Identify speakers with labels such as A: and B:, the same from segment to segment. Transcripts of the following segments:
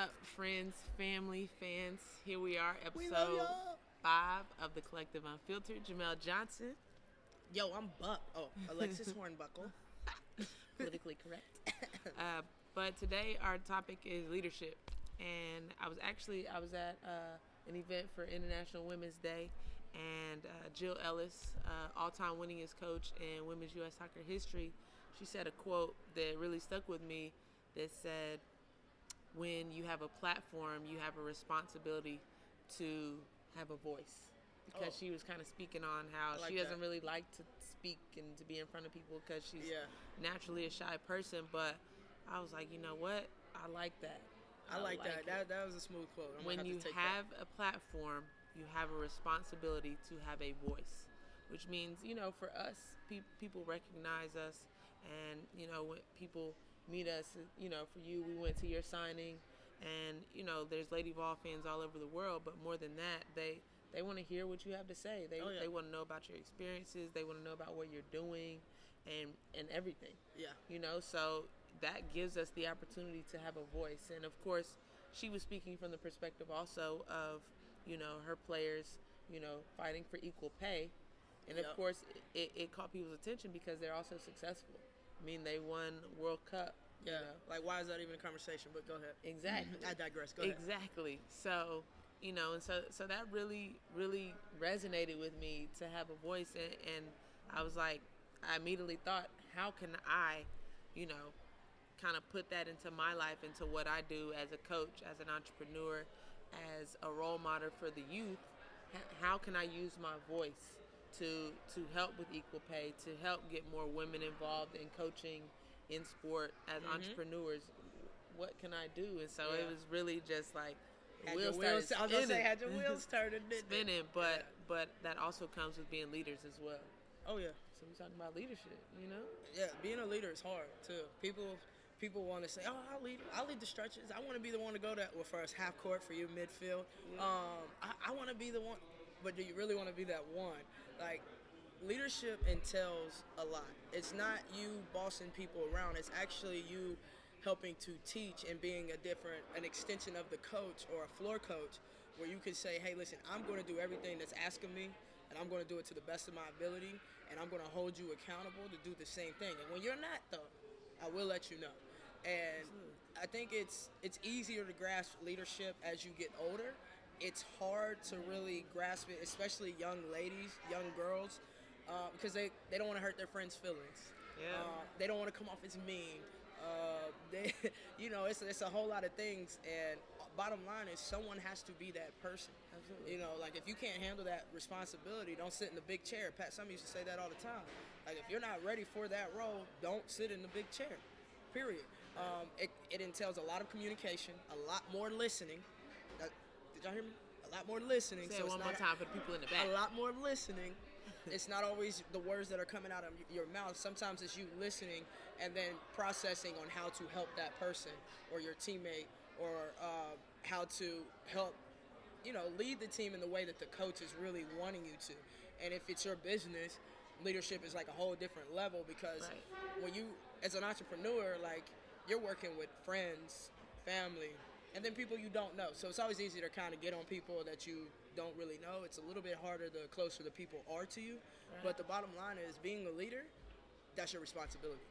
A: up, friends, family, fans? Here we are,
B: We love
A: episode
B: y'all.
A: 5 of the Collective Unfiltered. Jaimel Johnson,
B: Yo, I'm Buck. Oh, Alexis Hornbuckle.
A: politically correct. But today our topic is leadership, and I was at an event for International Women's Day, and Jill Ellis, all-time winningest coach in women's U.S. soccer history, she said a quote that really stuck with me. That said, when you have a platform, you have a responsibility to have a voice. Because she was kind of speaking on how
B: like
A: she doesn't
B: that.
A: really like to speak and to be in front of people because she's
B: Yeah.
A: naturally a shy person. But I was like, you know what? I like that.
B: I like that.
A: it.
B: That was a smooth quote. I'm
A: When
B: gonna
A: you
B: have to take
A: have a platform, you have a responsibility to have a voice, which means, for us, people recognize us, and, when people meet us, for you, we went to your signing, and, there's Lady Vol fans all over the world, but more than that, they want to hear what you have to say. They want to know about your experiences. They want to know about what you're doing and everything.
B: Yeah.
A: So that gives us the opportunity to have a voice. And of course, she was speaking from the perspective also of, her players, fighting for equal pay. And of
B: Yep.
A: course, it caught people's attention because they're also successful. I mean, they won World Cup.
B: Yeah. Like, why is that even a conversation? But go ahead.
A: Exactly.
B: I digress. Go ahead.
A: Exactly. So, and so that really, really resonated with me to have a voice. And I was like, I immediately thought, how can I, kind of put that into my life, into what I do as a coach, as an entrepreneur, as a role model for the youth? How can I use my voice to help with equal pay, to help get more women involved in coaching, in sport, as entrepreneurs? What can I do? And so it was really just like
B: Had your wheels, I was gonna say, had your wheels turning, didn't it?
A: spinning, but that also comes with being leaders as well.
B: Oh yeah.
A: So we're talking about leadership,
B: Yeah, being a leader is hard too. People want to say, "Oh, I'll lead the stretches. I want to be the one to go that." Well, for us, half court, for you, midfield.
A: Yeah.
B: I want to be the one, but do you really want to be that one? Like, leadership entails a lot. It's not you bossing people around. It's actually you helping to teach and being an extension of the coach or a floor coach, where you can say, "Hey, listen, I'm going to do everything that's asking me, and I'm going to do it to the best of my ability, and I'm going to hold you accountable to do the same thing." And when you're not, though, I will let you know. And
A: Absolutely.
B: I think it's easier to grasp leadership as you get older. It's hard to really grasp it, especially young ladies, young girls, because they don't want to hurt their friends' feelings.
A: Yeah.
B: They don't want to come off as mean. They, it's a whole lot of things. And bottom line is, someone has to be that person.
A: Absolutely.
B: Like, if you can't handle that responsibility, don't sit in the big chair. Pat Summitt used to say that all the time. Like, if you're not ready for that role, don't sit in the big chair. Period. It entails a lot of communication, a lot more listening. Did y'all hear me? A lot more listening.
A: Say it one more time for the people in the back.
B: A lot more listening. It's not always the words that are coming out of your mouth. Sometimes it's you listening and then processing on how to help that person or your teammate, or how to help, lead the team in the way that the coach is really wanting you to. And if it's your business, leadership is like a whole different level, because
A: Right.
B: when you, as an entrepreneur, like, you're working with friends, family, and then people you don't know. So it's always easy to kind of get on people that you don't really know. It's a little bit harder the closer the people are to you.
A: Right.
B: But the bottom line is, being a leader, that's your responsibility.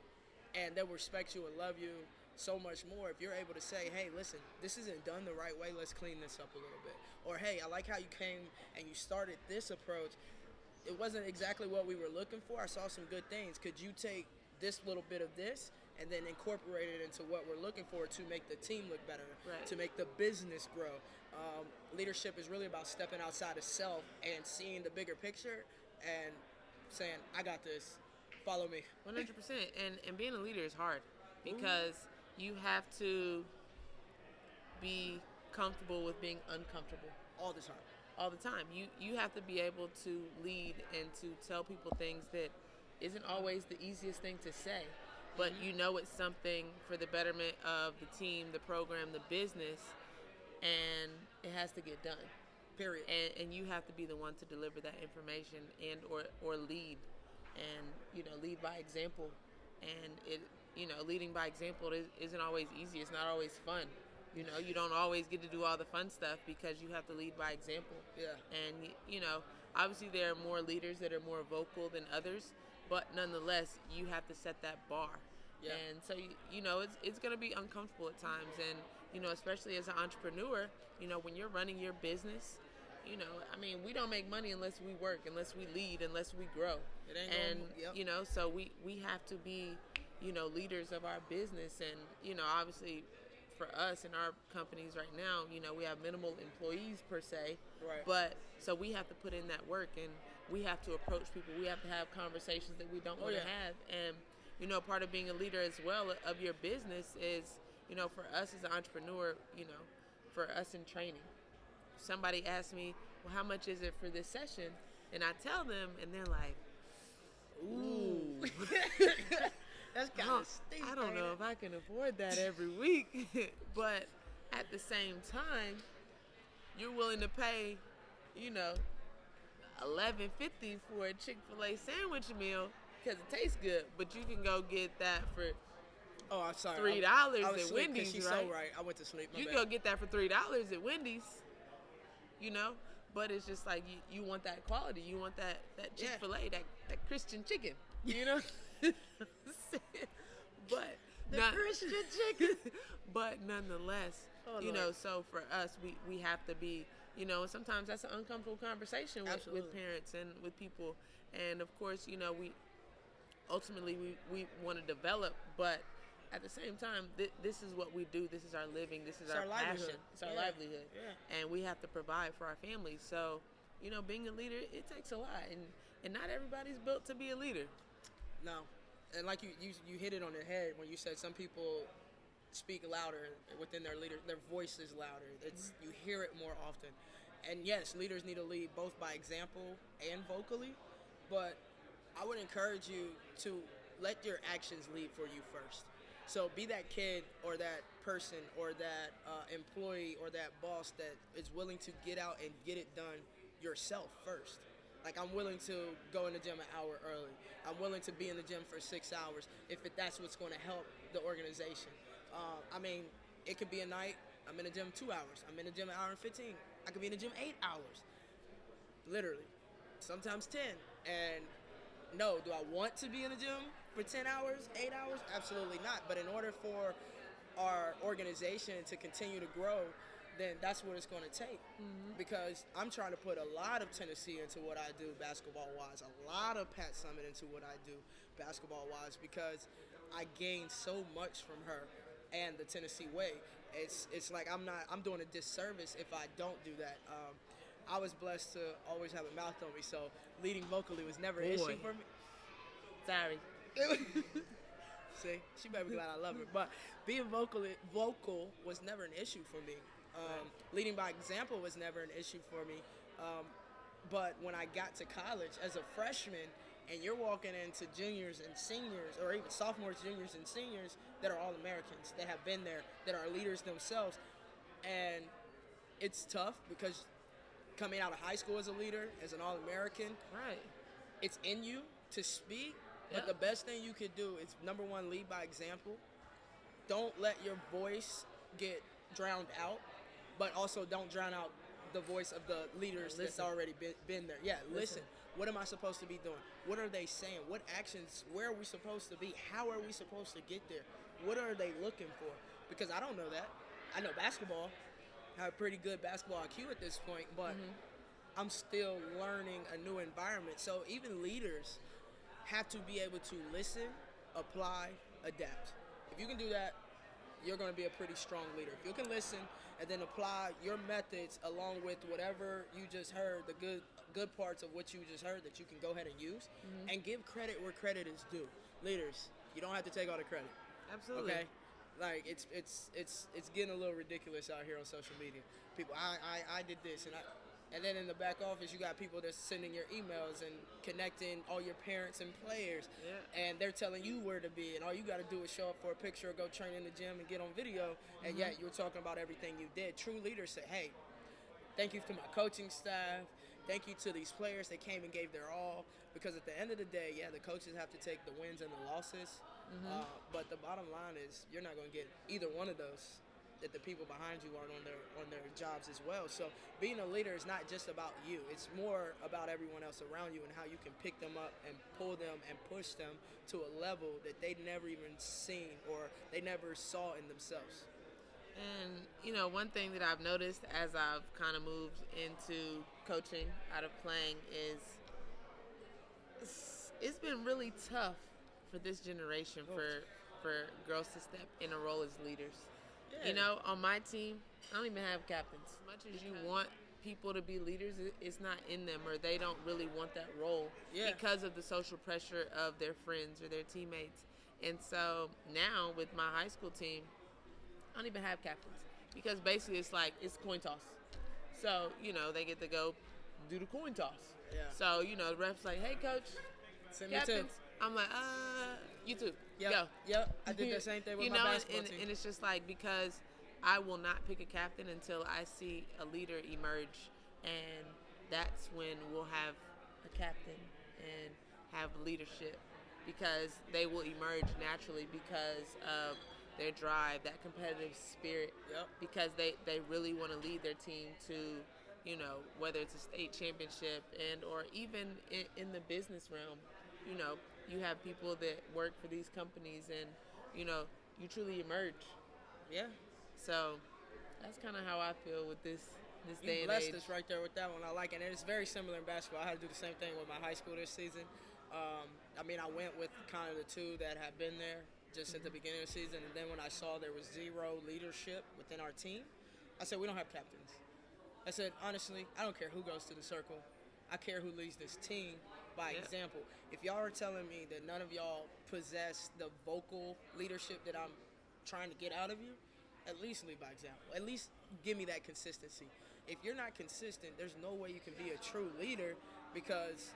B: And they'll respect you and love you so much more if you're able to say, "Hey, listen, this isn't done the right way. Let's clean this up a little bit." Or, "Hey, I like how you came and you started this approach. It wasn't exactly what we were looking for. I saw some good things. Could you take this little bit of this and then incorporate it into what we're looking for to make the team look better,
A: Right.
B: to make the business grow?" Leadership is really about stepping outside of self and seeing the bigger picture and saying, "I got this. Follow me."
A: 100%. And being a leader is hard because you have to be comfortable with being uncomfortable
B: All the time.
A: all the time. You have to be able to lead and to tell people things that isn't always the easiest thing to say, but it's something for the betterment of the team, the program, the business, and it has to get done.
B: Period.
A: And you have to be the one to deliver that information and or lead, and lead by example. And it leading by example isn't always easy. It's not always fun. You know, you don't always get to do all the fun stuff because you have to lead by example.
B: Yeah.
A: And, you know, obviously there are more leaders that are more vocal than others, but nonetheless, you have to set that bar.
B: Yeah.
A: And so, you know, it's going to be uncomfortable at times. And, you know, especially as an entrepreneur, you know, when you're running your business, you know, I mean, we don't make money unless we work, unless we lead, unless we grow.
B: It ain't
A: And,
B: yep.
A: you know, so we have to be, you know, leaders of our business. And, you know, obviously for us in our companies right now, you know, we have minimal employees per se.
B: Right.
A: But so we have to put in that work, and we have to approach people. We have to have conversations that we don't want to have. And, you know, part of being a leader as well of your business is, you know, for us as an entrepreneur, you know, for us in training. Somebody asks me, well, how much is it for this session? And I tell them, and they're like, ooh.
B: That's kind of steep.
A: I don't know if I can afford that every week. But at the same time, you're willing to pay, you know, $11.50 for a Chick-fil-A sandwich meal because it tastes good, but you can go get that for
B: I'm sorry.
A: $3 at Wendy's,
B: she's
A: right?
B: So right. I went to sleep.
A: You can go get that for $3 at Wendy's, you know? But it's just like you want that quality. You want that Chick-fil-A, that Christian chicken, you know? But
B: Christian chicken.
A: But nonetheless, you know, so for us, we have to be, you know, and sometimes that's an uncomfortable conversation with parents and with people. And of course, you know, we ultimately we want to develop, but at the same time, this is what we do. This is our living. This is our passion. It's our livelihood.
B: Yeah.
A: And we have to provide for our families. So, you know, being a leader, it takes a lot. And not everybody's built to be a leader.
B: No. And like you hit it on the head when you said some people speak louder within their leader. Their voice is louder. You hear it more often. And yes, leaders need to lead both by example and vocally. But I would encourage you to let your actions lead for you first. So be that kid or that person or that employee or that boss that is willing to get out and get it done yourself first. Like, I'm willing to go in the gym an hour early. I'm willing to be in the gym for 6 hours if that's what's going to help the organization. I mean, it could be a night, I'm in the gym 2 hours. I'm in the gym an hour and 15. I could be in the gym 8 hours. Literally. Sometimes 10. And no, do I want to be in the gym for 10 hours, 8 hours? Absolutely not. But in order for our organization to continue to grow, then that's what it's going to take. Mm-hmm. Because I'm trying to put a lot of Tennessee into what I do basketball-wise, a lot of Pat Summit into what I do basketball-wise, because I gained so much from her and the Tennessee way. It's like I'm doing a disservice if I don't do that. I was blessed to always have a mouth on me, so leading vocally was never an issue for me.
A: Sorry.
B: See, she better be glad I love her. But being vocal was never an issue for me. Leading by example was never an issue for me. But when I got to college as a freshman, and you're walking into juniors and seniors, or even sophomores, juniors, and seniors that are All-Americans, that have been there, that are leaders themselves, and it's tough because coming out of high school as a leader, as an All-American,
A: right,
B: it's in you to speak. But the best thing you could do is, number one, lead by example. Don't let your voice get drowned out, but also don't drown out the voice of the leaders that's already been there. Yeah, listen. What am I supposed to be doing? What are they saying? What actions? Where are we supposed to be? How are we supposed to get there? What are they looking for? Because I don't know that. I know basketball. I have a pretty good basketball IQ at this point, but I'm still learning a new environment. So even leaders have to be able to listen, apply, adapt. If you can do that, you're going to be a pretty strong leader. If you can listen and then apply your methods along with whatever you just heard, the good parts of what you just heard that you can go ahead and use, and give credit where credit is due. Leaders, you don't have to take all the credit.
A: Absolutely.
B: Okay? Like, it's getting a little ridiculous out here on social media. People, I did this, and then in the back office, you got people that's sending your emails and connecting all your parents and players, and they're telling you where to be, and all you got to do is show up for a picture or go train in the gym and get on video, and yet you're talking about everything you did. True leaders say, hey, thank you to my coaching staff, thank you to these players that came and gave their all, because at the end of the day, the coaches have to take the wins and the losses, but the bottom line is you're not going to get either one of those that the people behind you are on their jobs as well. So being a leader is not just about you. It's more about everyone else around you and how you can pick them up and pull them and push them to a level that they never even seen or they never saw in themselves.
A: And, one thing that I've noticed as I've kind of moved into coaching out of playing is it's been really tough for this generation for girls to step in a role as leaders.
B: Yeah.
A: On my team, I don't even have captains. As much as you want people to be leaders, it's not in them, or they don't really want that role because of the social pressure of their friends or their teammates. And so now with my high school team, I don't even have captains because basically it's coin toss. So, they get to go do the coin toss.
B: Yeah.
A: So, the ref's like, hey, coach,
B: Send
A: captains.
B: me too.
A: I'm like, you too.
B: Yep.
A: Go.
B: Yep. I did the same thing with my basketball team.
A: And it's just like, because I will not pick a captain until I see a leader emerge. And that's when we'll have a captain and have leadership, because they will emerge naturally because of their drive, that competitive spirit.
B: Yep.
A: Because they really want to lead their team to, whether it's a state championship and or even in the business realm. You have people that work for these companies and, you truly emerge.
B: Yeah.
A: So that's kind of how I feel with this day
B: You
A: and age.
B: blessed us right there with that one. I like it. And it's very similar in basketball. I had to do the same thing with my high school this season. I went with kind of the two that had been there just at the beginning of the season. And then when I saw there was zero leadership within our team, I said, we don't have captains. I said, honestly, I don't care who goes to the circle. I care who leads this team by example. If y'all are telling me that none of y'all possess the vocal leadership that I'm trying to get out of you, at least lead by example. At least give me that consistency. If you're not consistent, there's no way you can be a true leader, because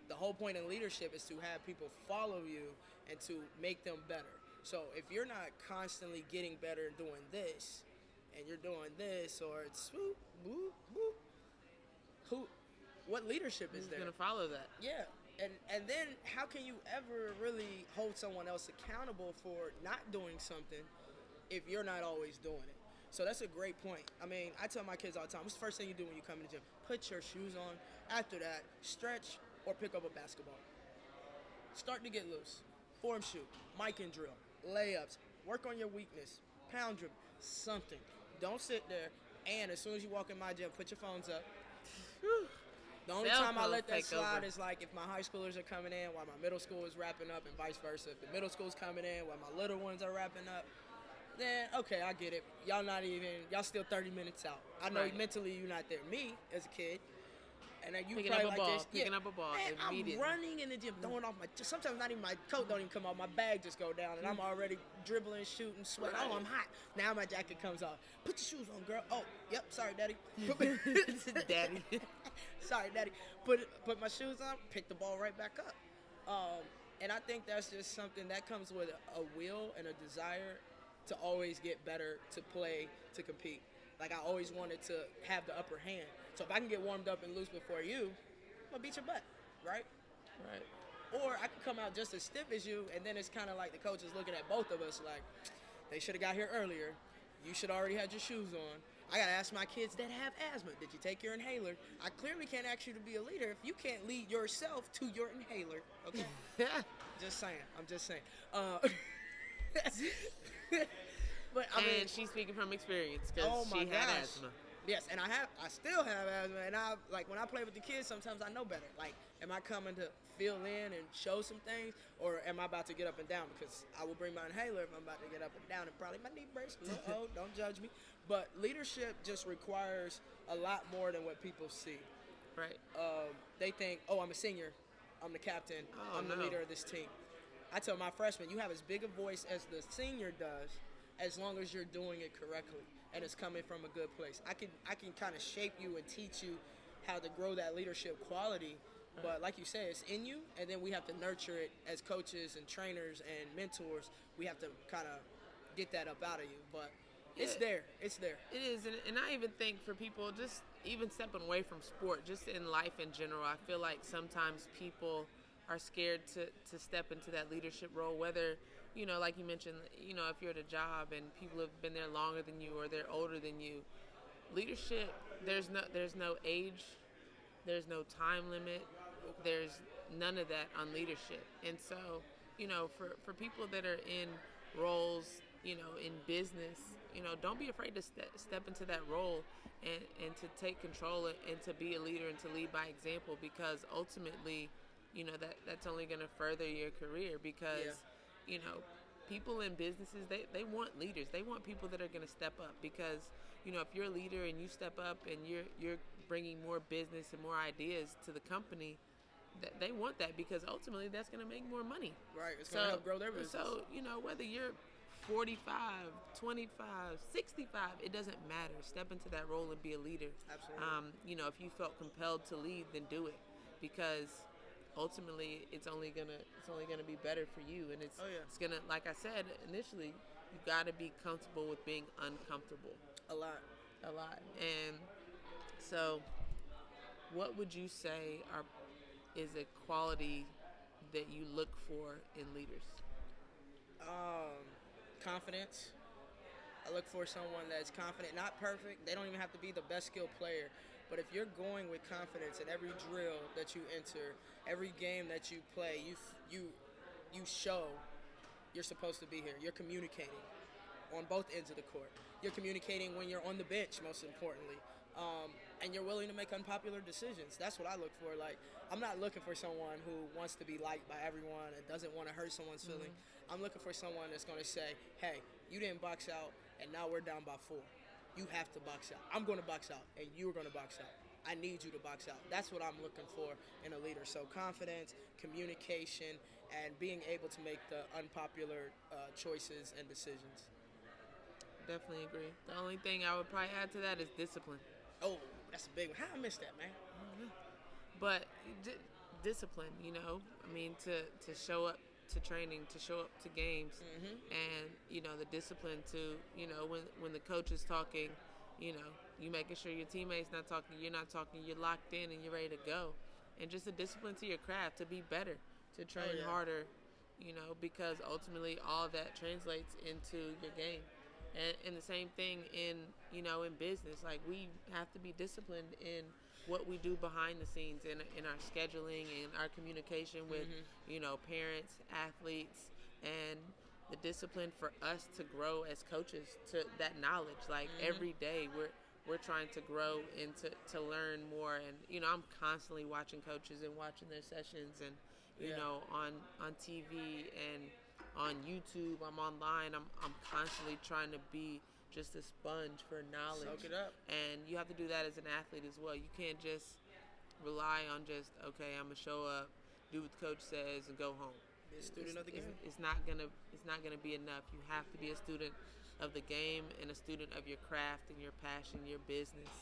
B: the whole point in leadership is to have people follow you and to make them better. So if you're not constantly getting better and doing this, and you're doing this, or it's whoop, whoop, whoop, what leadership is there?
A: Who's going to follow that?
B: Yeah. And then how can you ever really hold someone else accountable for not doing something if you're not always doing it? So that's a great point. I tell my kids all the time, what's the first thing you do when you come in the gym? Put your shoes on. After that, stretch or pick up a basketball. Start to get loose. Form shoot, mic and drill, layups, work on your weakness, pound dribble, something. Don't sit there, and as soon as you walk in my gym, put your phones up. The only time I let that slide is like if my high schoolers are coming in while my middle school is wrapping up, and vice versa. If the middle school's coming in while my little ones are wrapping up, then okay, I get it. Y'all still 30 minutes out. I know mentally you're not there. Me, as a kid, and then you
A: picking
B: probably
A: up a
B: like
A: ball,
B: this.
A: picking up a ball immediately.
B: I'm running in the gym, throwing off sometimes not even my coat don't even come off, my bag just go down, and I'm already dribbling, shooting, sweating. Oh, I'm hot. Now my jacket comes off. Put your shoes on, girl. Oh, yep, sorry, daddy.
A: Daddy.
B: Sorry, daddy. Put my shoes on, pick the ball right back up. And I think that's just something that comes with a will and a desire to always get better, to play, to compete. Like, I always wanted to have the upper hand. So if I can get warmed up and loose before you, I'm going to beat your butt, right?
A: Right.
B: Or I can come out just as stiff as you, and then it's kind of like the coach is looking at both of us like, they should have got here earlier. You should already had your shoes on. I got to ask my kids that have asthma, did you take your inhaler? I clearly can't ask you to be a leader if you can't lead yourself to your inhaler, okay? Just saying. I'm just saying. But
A: and she's speaking from experience because she had asthma.
B: Yes, and I still have asthma, and when I play with the kids, sometimes I know better. Like, am I coming to fill in and show some things, or am I about to get up and down? Because I will bring my inhaler if I'm about to get up and down, and probably my knee brace. Don't judge me. But leadership just requires a lot more than what people see.
A: Right.
B: They think, oh, I'm a senior, I'm the captain, I'm the leader of this team. I tell my freshmen, you have as big a voice as the senior does, as long as you're doing it correctly and it's coming from a good place. I can kind of shape you and teach you how to grow that leadership quality, but like you said, it's in you, and then we have to nurture it as coaches and trainers and mentors. We have to kind of get that up out of you, but it's there. It's there.
A: It is, and I even think for people, just even stepping away from sport, just in life in general, I feel like sometimes people are scared to step into that leadership role, whether like you mentioned, if you're at a job and people have been there longer than you or they're older than you, leadership, there's no age, there's no time limit, there's none of that on leadership. And so, for people that are in roles, in business, don't be afraid to step into that role and to take control and to be a leader and to lead by example, because ultimately, that's only going to further your career, because,
B: Yeah.
A: you know, people in businesses, they want leaders. They want people that are going to step up, because, if you're a leader and you step up and you're bringing more business and more ideas to the company, they want that, because ultimately that's going to make more money.
B: Right. It's going to help grow their business.
A: So, whether you're 45, 25, 65, it doesn't matter. Step into that role and be a leader.
B: Absolutely.
A: If you felt compelled to lead, then do it, because ultimately it's only gonna be better for you, and
B: Oh yeah.
A: it's gonna, like I said initially, you got to be comfortable with being uncomfortable
B: A lot.
A: a lot. And so, what would you say is a quality that you look for in leaders?
B: Um, Confidence. I look for someone that's confident, not perfect. They don't even have to be the best skilled player. But if you're going with confidence in every drill that you enter, every game that you play, you show you're supposed to be here. You're communicating on both ends of the court. You're communicating when you're on the bench, most importantly. And you're willing to make unpopular decisions. That's what I look for. Like, I'm not looking for someone who wants to be liked by everyone and doesn't want to hurt someone's feeling. I'm looking for someone that's going to say, hey, you didn't box out, and now we're down by 4. You have to box out. I'm going to box out, and you're going to box out. I need you to box out. That's what I'm looking for in a leader. So confidence, communication, and being able to make the unpopular choices and decisions.
A: Definitely agree. The only thing I would probably add to that is discipline.
B: Oh, that's a big one. How I missed that, man?
A: But discipline, I mean, to show up to training, to show up to games, and the discipline to, when the coach is talking, you making sure your teammates not talking, you're not talking, you're locked in and you're ready to go, and just a discipline to your craft, to be better, to train harder, because ultimately all of that translates into your game. And the same thing in business. Like, we have to be disciplined in what we do behind the scenes, in our scheduling and our communication with parents, athletes, and the discipline for us to grow as coaches, to that knowledge. Like, every day we're trying to grow and to learn more. And I'm constantly watching coaches and watching their sessions, and on TV and on YouTube, I'm online, I'm constantly trying to be just a sponge for knowledge.
B: Soak it up.
A: And you have to do that as an athlete as well. You can't just rely on just, okay, I'm gonna show up, do what the coach says, and go home.
B: Be a student of the game.
A: It's not gonna be enough. You have to be a student of the game and a student of your craft and your passion, your business.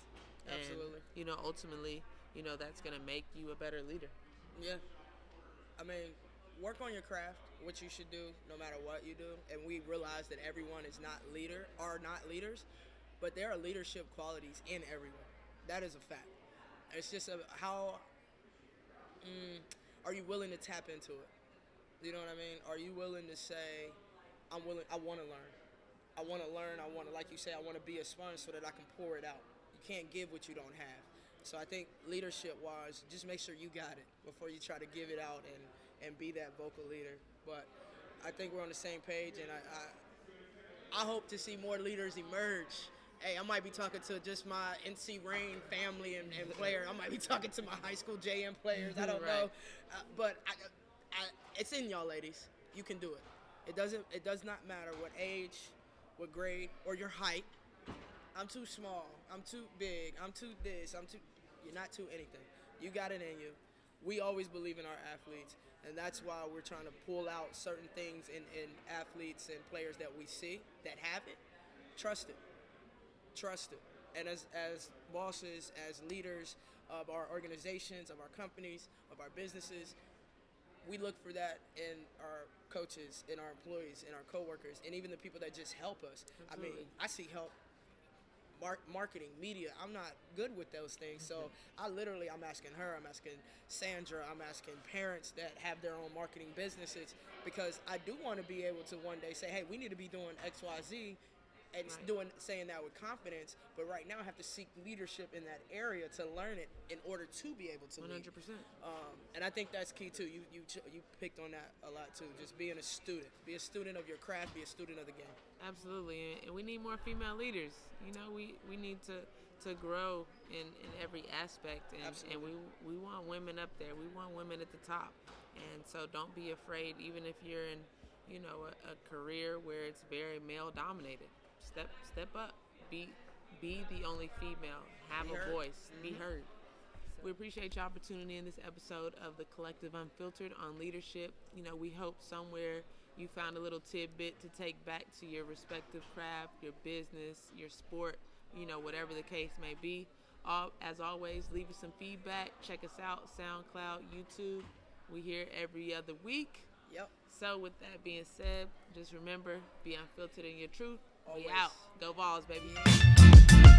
B: Absolutely.
A: And ultimately, that's gonna make you a better leader.
B: Yeah. I mean, work on your craft, what you should do no matter what you do. And we realize that everyone is not leaders, but there are leadership qualities in everyone. That is a fact. It's just how are you willing to tap into it? You know what I mean? Are you willing to say, I want to learn. I want to learn. I want to, like you say, I want to be a sponge so that I can pour it out. You can't give what you don't have. So I think leadership-wise, just make sure you got it before you try to give it out and be that vocal leader. But I think we're on the same page, and I hope to see more leaders emerge. Hey, I might be talking to just my NC Reign family and player. I might be talking to my high school JM players. I don't know. But it's in y'all, ladies. You can do it. It does not matter what age, what grade, or your height. I'm too small. I'm too big. I'm too this. You're not too anything. You got it in you. We always believe in our athletes, and that's why we're trying to pull out certain things in athletes and players that we see that have it. Trust it. Trust it. And as bosses, as leaders of our organizations, of our companies, of our businesses, we look for that in our coaches, in our employees, in our coworkers, and even the people that just help us.
A: Absolutely.
B: I mean, I see help marketing, media. I'm not good with those things. So I'm asking her, I'm asking Sandra, I'm asking parents that have their own marketing businesses, because I do want to be able to one day say, hey, we need to be doing X, Y, Z, and saying that with confidence. But right now I have to seek leadership in that area to learn it in order to be able to lead.
A: 100%.
B: And I think that's key too. You picked on that a lot too. Just being a student, be a student of your craft, be a student of the game.
A: Absolutely, and we need more female leaders. We need to grow in every aspect, and we want women up there. We want women at the top, and so don't be afraid, even if you're in a career where it's very male dominated. Step up, be the only female, have a voice, be heard. We appreciate your opportunity in this episode of the Collective Unfiltered on leadership. We hope somewhere you found a little tidbit to take back to your respective craft, your business, your sport, whatever the case may be. As always, leave us some feedback. Check us out, SoundCloud, YouTube. We here every other week.
B: Yep.
A: So with that being said, just remember, be unfiltered in your truth.
B: Always.
A: We out. Go Vols, baby.